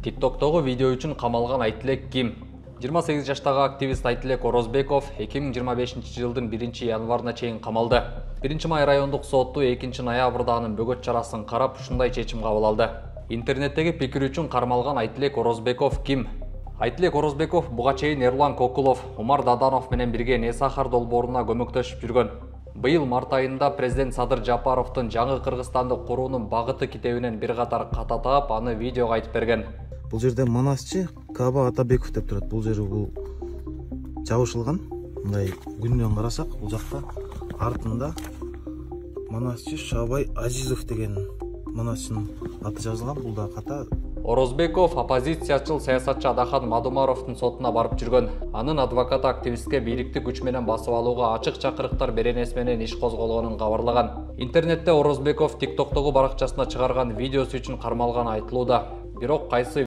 TikToктогу видео үчүн камалган Айтилек ким? 28 жаштагы активист Айтилек Орозбеков 2025 жылдын 1-январына чейин камалды. 1-май райондук сотту 2-ноябрда анын бөгөт чарасын карап, ушундай чечим кабыл алды. Интернеттеги пикир үчүн кармалган Айтилек Орозбеков ким? Айтилек Орозбеков буга чейин Эрлан Кокулов, Умар Даданов менен бирге Несахар долбооруна көмөктөшүп жүргөн. Быйыл март айында президент Садыр Жапаровдун жаңы Кыргызстанды куруунун багыты китебинен бир катар ката таап, аны видеого айтып берген. Бул жерде Манасчы Каба Атабеков деп турат. Бул жери бул жабышылган. Мындай күннөн карасак, бул жакта артында Манасчы Шабай Азизов деген Манасчынын аты жазылган. Бул да ката. Орозбеков оппозициячыл саясатчы Адахан Мадумаровдун сотуна барып жүргөн. Анын адвокаты активистке бийликти күч менен басып алууга ачык чакырыктар беренеси менен иш козголгонун кабарлаган. Интернетте Орозбеков TikToктогу баракчасына чыгарган видеосу үчүн кармалганы айтылууда. Бирок кайсы